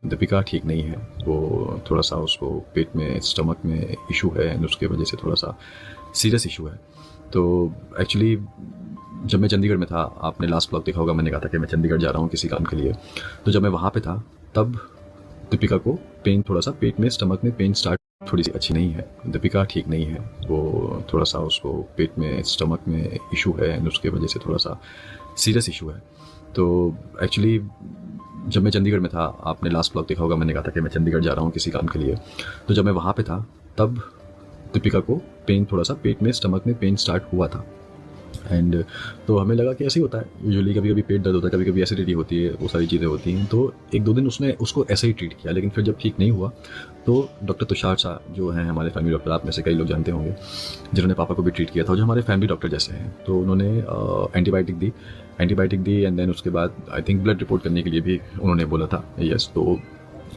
दीपिका ठीक नहीं है। वो थोड़ा-सा उसको पेट में, स्टमक में इश्यू है एंड उसके वजह से थोड़ा-सा सीरियस इश्यू है। तो एक्चुअली जब मैं चंडीगढ़ में था, आपने लास्ट व्लॉग देखा होगा, मैंने कहा था कि मैं चंडीगढ़ जा रहा हूँ किसी काम के लिए। तो जब मैं वहाँ पे था, तब दीपिका को पेन थोड़ा-सा पेट में, स्टमक में पेन स्टार्ट, थोड़ी-सी अच्छी नहीं है। दीपिका ठीक नहीं है। वो थोड़ा-सा उसको पेट में, स्टमक में इश्यू है एंड उसके वजह से थोड़ा-सा सीरियस इश्यू है। तो एक्चुअली जब मैं चंडीगढ़ में था, आपने लास्ट व्लॉग देखा होगा, मैंने कहा था कि मैं चंडीगढ़ जा रहा हूँ किसी काम के लिए। तो जब मैं वहाँ पे था, तब दीपिका को पेन थोड़ा-सा पेट में, स्टमक में पेन स्टार्ट हुआ था। एंड तो हमें लगा कि ऐसे ही होता है, यूजुअली कभी-कभी पेट दर्द होता है, कभी-कभी एसिडिटी होती है, वो सारी चीज़ें होती हैं। तो 1-2 दिन उसने उसको ऐसे ही ट्रीट किया, लेकिन फिर जब ठीक नहीं हुआ, तो डॉक्टर तुषार शाह जो हैं हमारे फैमिली डॉक्टर, आप में से कई लोग जानते होंगे, जिन्होंने पापा को भी ट्रीट किया था, जो हमारे फैमिली डॉक्टर जैसे हैं। तो उन्होंने एंटीबायोटिक दी एंड देन उसके बाद आई थिंक ब्लड रिपोर्ट करने के लिए भी उन्होंने बोला था। येस, तो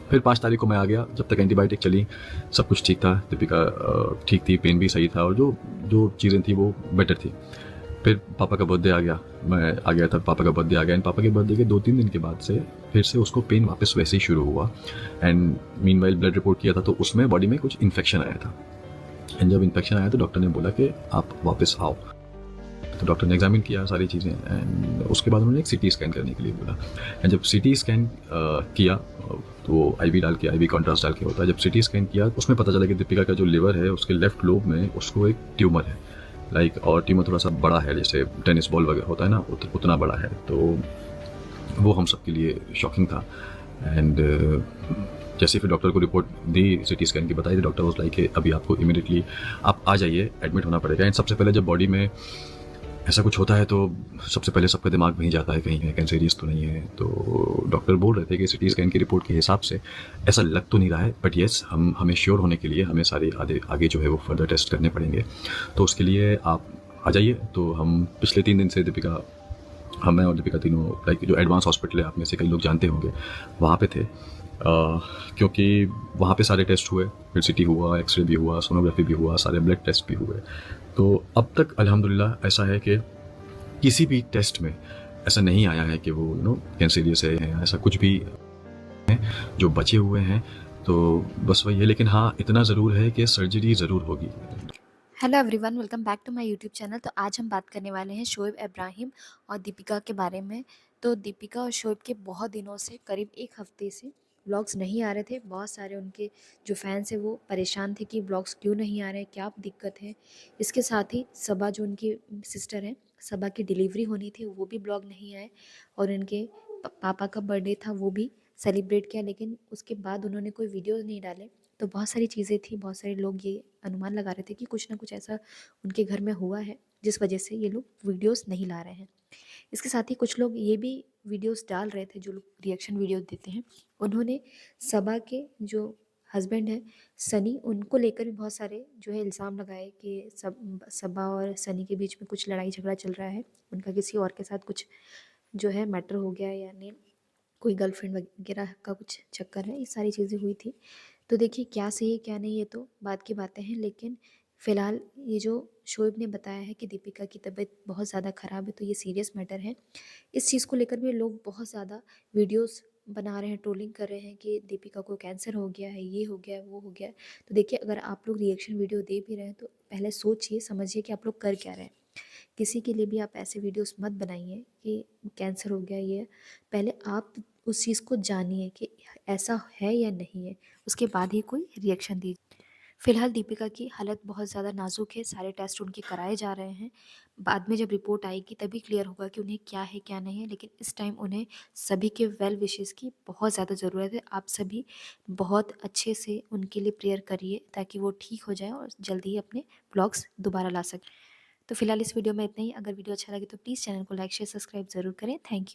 फिर 5 तारीख को मैं आ गया। जब तक एंटीबायोटिक चली, सब कुछ ठीक था। दीपिका ठीक थी, पेन भी सही था और जो जो चीज़ें थी वो बेटर थी। फिर पापा का बर्थडे आ गया, मैं आ गया था, पापा का बर्थडे आ गया एंड पापा के बर्थडे के 2-3 दिन के बाद से फिर से उसको पेन वापस वैसे ही शुरू हुआ। एंड मीनवाइल ब्लड रिपोर्ट किया था, तो उसमें बॉडी में कुछ इन्फेक्शन आया था। एंड जब इन्फेक्शन आया तो डॉक्टर ने बोला कि आप वापस आओ। तो डॉक्टर ने एग्जामिन किया सारी चीज़ें एंड उसके बाद उन्होंने एक सीटी स्कैन करने के लिए बोला। एंड जब सीटी स्कैन किया, तो आईवी डाल के, आईवी कॉन्ट्रास्ट डाल के होता है। जब सीटी स्कैन किया तो उसमें पता चला कि दीपिका का जो लिवर है, उसके लेफ्ट लोब में उसको एक ट्यूमर है, लाइक, और ट्यूमर थोड़ा सा बड़ा है, जैसे टेनिस बॉल वगैरह होता है ना, उतना बड़ा है। तो वो हम सब के लिए शॉकिंग था। एंड जैसे फिर डॉक्टर को रिपोर्ट दी, सिटी स्कैन की बताई, तो डॉक्टर वाज लाइक कि अभी आपको इमीडिएटली आप आ जाइए, एडमिट होना पड़ेगा। एंड सबसे पहले जब बॉडी में ऐसा कुछ होता है तो सबसे पहले सबका दिमाग वहीं जाता है, कहीं है कैंसरियस तो नहीं है। तो डॉक्टर बोल रहे थे कि सिटी स्कैन की रिपोर्ट के हिसाब से ऐसा लग तो नहीं रहा है, बट येस, हमें श्योर होने के लिए हमें सारे आगे जो है वो फर्दर टेस्ट करने पड़ेंगे। तो उसके लिए आप आ जाइए। तो हम पिछले 3 दिन से दीपिका, हम, मैं और दीपिका तीनों, लाइक जो एडवांस हॉस्पिटल है, आप में से कई लोग जानते होंगे, वहाँ पे थे। क्योंकि वहाँ पे सारे टेस्ट हुए, फिर सीटी हुआ, एक्सरे भी हुआ, सोनोग्राफी भी हुआ, सारे ब्लड टेस्ट भी हुए। तो अब तक अल्हम्दुलिल्लाह ऐसा है कि किसी भी टेस्ट में ऐसा नहीं आया है कि वो कैंसरियस है या ऐसा कुछ भी है। जो बचे हुए हैं तो बस वही है, लेकिन हाँ, इतना ज़रूर है कि सर्जरी ज़रूर होगी। Hello everyone, welcome back to my YouTube channel. तो आज हम बात करने वाले हैं शोएब इब्राहिम और दीपिका के बारे में। तो दीपिका और शोएब के बहुत दिनों से, करीब एक हफ्ते से व्लॉग्स नहीं आ रहे थे। बहुत सारे उनके जो फैंस हैं वो परेशान थे कि व्लॉग्स क्यों नहीं आ रहे, क्या दिक्कत है। इसके साथ ही सबा, जो उनकी सिस्टर हैं, सबा की डिलीवरी होनी थी, वो भी ब्लॉग नहीं आए। और उनके पापा का बर्थडे था, वो भी सेलिब्रेट किया, लेकिन उसके बाद उन्होंने कोई वीडियोज़ नहीं डाले। तो बहुत सारी चीज़ें थी, बहुत सारे लोग ये अनुमान लगा रहे थे कि कुछ ना कुछ ऐसा उनके घर में हुआ है जिस वजह से ये लोग वीडियोस नहीं ला रहे हैं। इसके साथ ही कुछ लोग ये भी वीडियोस डाल रहे थे, जो लोग रिएक्शन वीडियो देते हैं, उन्होंने सबा के जो हस्बैंड हैं सनी, उनको लेकर भी बहुत सारे जो है इल्ज़ाम लगाए कि सबा और सनी के बीच में कुछ लड़ाई झगड़ा चल रहा है, उनका किसी और के साथ कुछ जो है मैटर हो गया, यानी कोई गर्लफ्रेंड वगैरह का कुछ चक्कर है, ये सारी चीज़ें हुई थी। तो देखिए, क्या सही है क्या नहीं, ये तो बाद की बातें हैं, लेकिन फ़िलहाल ये जो शोएब ने बताया है कि दीपिका की तबीयत बहुत ज़्यादा ख़राब है, तो ये सीरियस मैटर है। इस चीज़ को लेकर भी लोग बहुत ज़्यादा वीडियोस बना रहे हैं, ट्रोलिंग कर रहे हैं कि दीपिका को कैंसर हो गया है, ये हो गया है, वो हो गया है। तो देखिए, अगर आप लोग रिएक्शन वीडियो दे भी रहे हैं तो पहले सोचिए समझिए कि आप लोग कर क्या रहे हैं। किसी के लिए भी आप ऐसे वीडियोस मत बनाइए कि कैंसर हो गया ये। पहले आप उस चीज़ को जानिए कि ऐसा है या नहीं है, उसके बाद ही कोई रिएक्शन दीजिए। फिलहाल दीपिका की हालत बहुत ज़्यादा नाजुक है, सारे टेस्ट उनके कराए जा रहे हैं। बाद में जब रिपोर्ट आएगी तभी क्लियर होगा कि उन्हें क्या है क्या नहीं है, लेकिन इस टाइम उन्हें सभी के वेल विशेज़ की बहुत ज़्यादा ज़रूरत है। आप सभी बहुत अच्छे से उनके लिए प्रेयर करिए ताकि वो ठीक हो जाएँ और जल्दी ही अपने व्लॉग्स दोबारा ला सकें। तो फिलहाल इस वीडियो में इतना ही। अगर वीडियो अच्छा लगे तो प्लीज़ चैनल को लाइक, शेयर, सब्सक्राइब ज़रूर करें। Thank you.